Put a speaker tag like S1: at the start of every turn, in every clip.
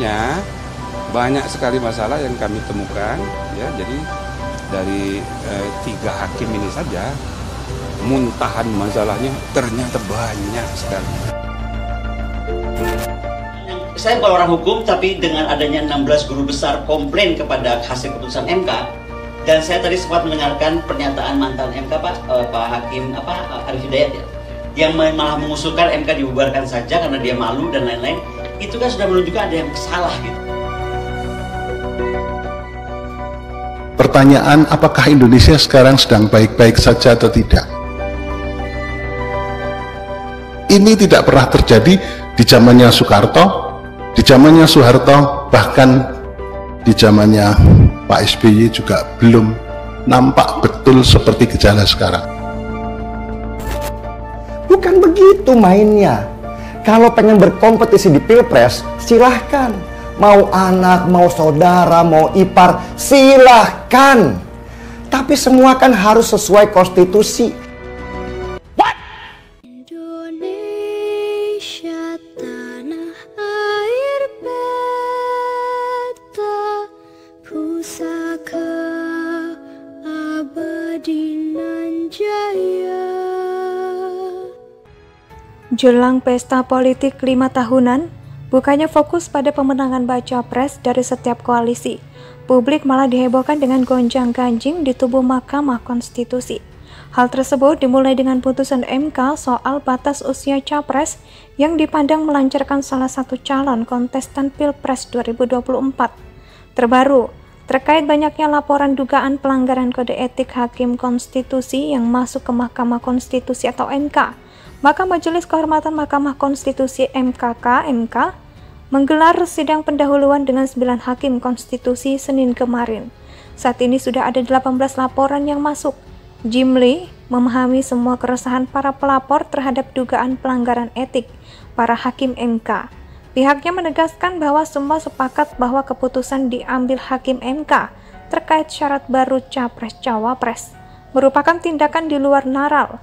S1: sebenarnya banyak sekali masalah yang kami temukan, ya. Jadi dari 3 hakim ini saja muntahan masalahnya ternyata banyak sekali.
S2: Saya bukan orang hukum, tapi dengan adanya 16 guru besar komplain kepada hasil keputusan MK, dan saya tadi sempat mendengarkan pernyataan mantan MK Pak Hakim Arif Hidayat, ya, yang malah mengusulkan MK dibubarkan saja karena dia malu dan lain-lain. Itu kan sudah menunjukkan ada yang salah gitu.
S3: Pertanyaan, apakah Indonesia sekarang sedang baik-baik saja atau tidak? Ini tidak pernah terjadi di zamannya Soekarto, di zamannya Soeharto, bahkan di zamannya Pak SBY juga belum nampak betul seperti gejala sekarang.
S4: Bukan begitu mainnya. Kalau pengen berkompetisi di Pilpres, silahkan. Mau anak, mau saudara, mau ipar, silahkan. Tapi semua kan harus sesuai konstitusi.
S5: What? Indonesia tanah air beta, pusaka abadi nan jaya.
S6: Jelang pesta politik 5 tahunan, bukannya fokus pada pemenangan baca pres dari setiap koalisi, publik malah dihebohkan dengan gonjang-ganjing di tubuh Mahkamah Konstitusi. Hal tersebut dimulai dengan putusan MK soal batas usia capres yang dipandang melancarkan salah satu calon kontestan Pilpres 2024. Terbaru, terkait banyaknya laporan dugaan pelanggaran kode etik Hakim Konstitusi yang masuk ke Mahkamah Konstitusi atau MK, maka Majelis Kehormatan Mahkamah Konstitusi (MKK) menggelar sidang pendahuluan dengan 9 hakim konstitusi Senin kemarin. Saat ini sudah ada 18 laporan yang masuk. Jimli memahami semua keresahan para pelapor terhadap dugaan pelanggaran etik para hakim MK. Pihaknya menegaskan bahwa semua sepakat bahwa keputusan diambil hakim MK terkait syarat baru capres-cawapres merupakan tindakan di luar naral.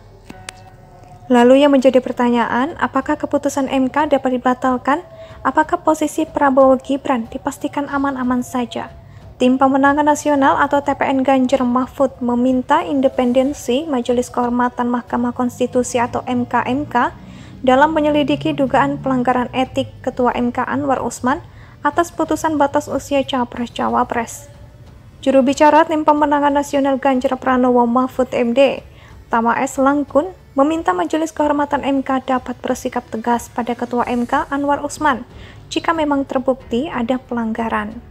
S6: Lalu yang menjadi pertanyaan, apakah keputusan MK dapat dibatalkan? Apakah posisi Prabowo Gibran dipastikan aman-aman saja? Tim Pemenangan Nasional atau TPN Ganjar Mahfud meminta independensi Majelis Kehormatan Mahkamah Konstitusi atau MK dalam menyelidiki dugaan pelanggaran etik Ketua MK Anwar Usman atas putusan batas usia capres-cawapres. Juru bicara Tim Pemenangan Nasional Ganjar Pranowo Mahfud MD, Tama S. Langkun, meminta Majelis Kehormatan MK dapat bersikap tegas pada Ketua MK Anwar Usman jika memang terbukti ada pelanggaran.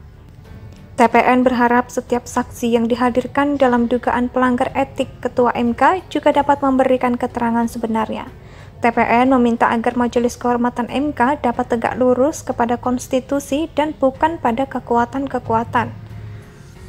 S6: TPN berharap setiap saksi yang dihadirkan dalam dugaan pelanggar etik Ketua MK juga dapat memberikan keterangan sebenarnya. TPN meminta agar Majelis Kehormatan MK dapat tegak lurus kepada konstitusi dan bukan pada kekuatan-kekuatan.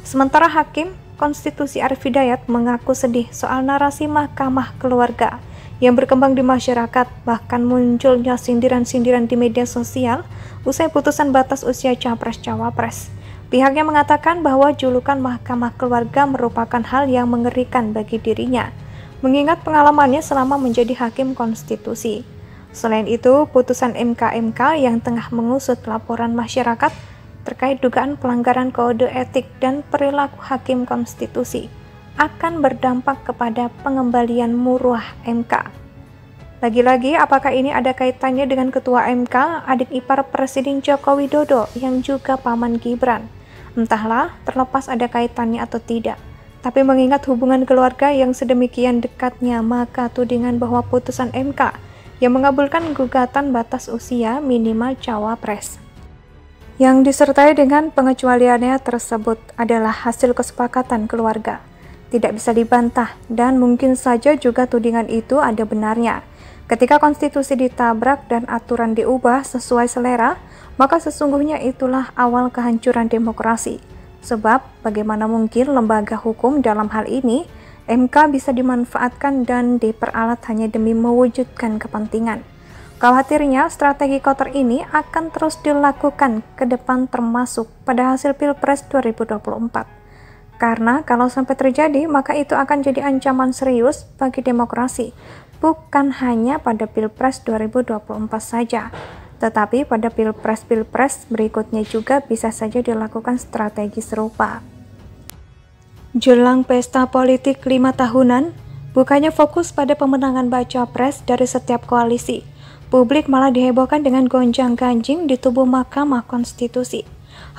S6: Sementara Hakim Konstitusi Arif Hidayat mengaku sedih soal narasi Mahkamah Keluarga yang berkembang di masyarakat, bahkan munculnya sindiran-sindiran di media sosial usai putusan batas usia capres-cawapres. Pihaknya mengatakan bahwa julukan Mahkamah Keluarga merupakan hal yang mengerikan bagi dirinya, mengingat pengalamannya selama menjadi hakim konstitusi. Selain itu, putusan MK yang tengah mengusut laporan masyarakat terkait dugaan pelanggaran kode etik dan perilaku hakim konstitusi akan berdampak kepada pengembalian muruah MK. Lagi-lagi, apakah ini ada kaitannya dengan Ketua MK, adik ipar Presiden Joko Widodo yang juga paman Gibran? Entahlah, terlepas ada kaitannya atau tidak. Tapi mengingat hubungan keluarga yang sedemikian dekatnya, maka tudingan bahwa putusan MK yang mengabulkan gugatan batas usia minimal cawapres yang disertai dengan pengecualiannya tersebut adalah hasil kesepakatan keluarga, tidak bisa dibantah, dan mungkin saja juga tudingan itu ada benarnya. Ketika konstitusi ditabrak dan aturan diubah sesuai selera, maka sesungguhnya itulah awal kehancuran demokrasi. Sebab bagaimana mungkin lembaga hukum dalam hal ini, MK bisa dimanfaatkan dan diperalat hanya demi mewujudkan kepentingan. Khawatirnya strategi kotor ini akan terus dilakukan ke depan termasuk pada hasil Pilpres 2024. Karena kalau sampai terjadi, maka itu akan jadi ancaman serius bagi demokrasi, bukan hanya pada Pilpres 2024 saja, Tetapi pada pilpres-pilpres berikutnya juga bisa saja dilakukan strategi serupa. Jelang pesta politik 5 tahunan, bukannya fokus pada pemenangan baca pres dari setiap koalisi, publik malah dihebohkan dengan gonjang-ganjing di tubuh Mahkamah Konstitusi.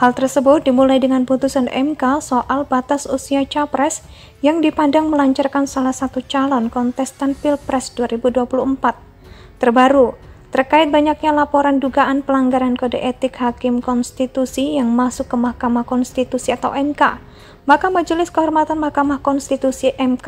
S6: Hal tersebut dimulai dengan putusan MK soal batas usia capres yang dipandang melancarkan salah satu calon kontestan Pilpres 2024. Terbaru, terkait banyaknya laporan dugaan pelanggaran kode etik Hakim Konstitusi yang masuk ke Mahkamah Konstitusi atau MK, maka Majelis Kehormatan Mahkamah Konstitusi MK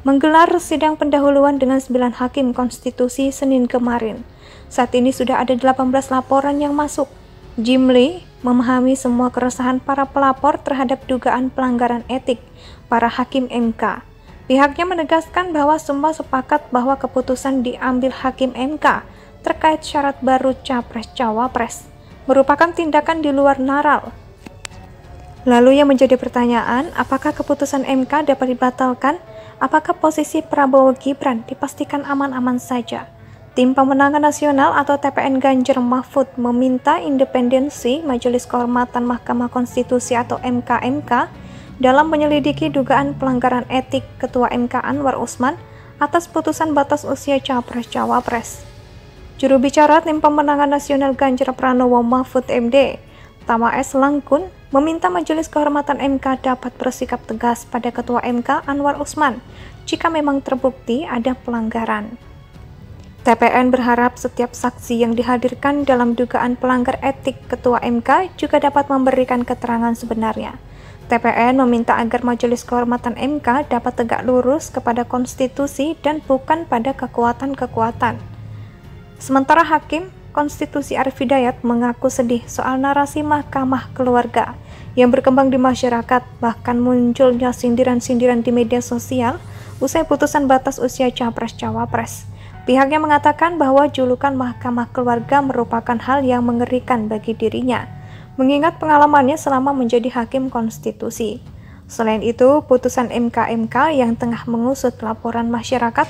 S6: menggelar sidang pendahuluan dengan 9 Hakim Konstitusi Senin kemarin. Saat ini sudah ada 18 laporan yang masuk. Jimli memahami semua keresahan para pelapor terhadap dugaan pelanggaran etik para Hakim MK. Pihaknya menegaskan bahwa semua sepakat bahwa keputusan diambil Hakim MK terkait syarat baru Capres-Cawapres merupakan tindakan di luar naral. Lalu yang menjadi pertanyaan, apakah keputusan MK dapat dibatalkan? Apakah posisi Prabowo Gibran dipastikan aman-aman saja? Tim Pemenangan Nasional atau TPN Ganjar Mahfud meminta independensi Majelis Kehormatan Mahkamah Konstitusi atau MK dalam menyelidiki dugaan pelanggaran etik Ketua MK Anwar Usman atas putusan batas usia Capres-Cawapres. Juru bicara Tim Pemenangan Nasional Ganjar Pranowo Mahfud MD, Tama S. Langkun, meminta Majelis Kehormatan MK dapat bersikap tegas pada Ketua MK Anwar Usman jika memang terbukti ada pelanggaran. TPN berharap setiap saksi yang dihadirkan dalam dugaan pelanggar etik Ketua MK juga dapat memberikan keterangan sebenarnya. TPN meminta agar Majelis Kehormatan MK dapat tegak lurus kepada konstitusi dan bukan pada kekuatan-kekuatan. Sementara Hakim Konstitusi Arif Hidayat mengaku sedih soal narasi mahkamah keluarga yang berkembang di masyarakat, bahkan munculnya sindiran-sindiran di media sosial usai putusan batas usia Capres-Cawapres. Pihaknya mengatakan bahwa julukan mahkamah keluarga merupakan hal yang mengerikan bagi dirinya, mengingat pengalamannya selama menjadi hakim konstitusi. Selain itu, putusan MK yang tengah mengusut laporan masyarakat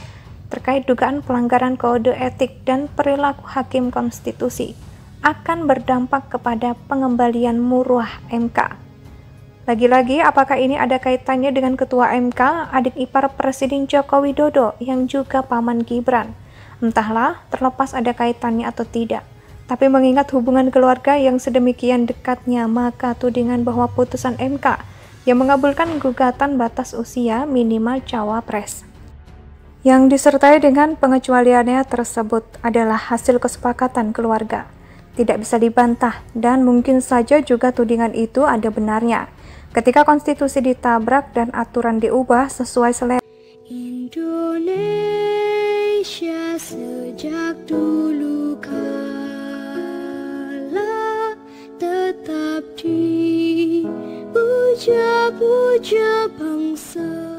S6: terkait dugaan pelanggaran kode etik dan perilaku hakim konstitusi akan berdampak kepada pengembalian muruah MK. Lagi-lagi, apakah ini ada kaitannya dengan Ketua MK, adik ipar Presiden Joko Widodo yang juga paman Gibran? Entahlah, terlepas ada kaitannya atau tidak. Tapi mengingat hubungan keluarga yang sedemikian dekatnya, maka tudingan bahwa putusan MK yang mengabulkan gugatan batas usia minimal cawapres yang disertai dengan pengecualiannya tersebut adalah hasil kesepakatan keluarga, tidak bisa dibantah, dan mungkin saja juga tudingan itu ada benarnya ketika konstitusi ditabrak dan aturan diubah sesuai selera.
S5: Indonesia sejak dulu kala tetap dipuja-puja bangsa.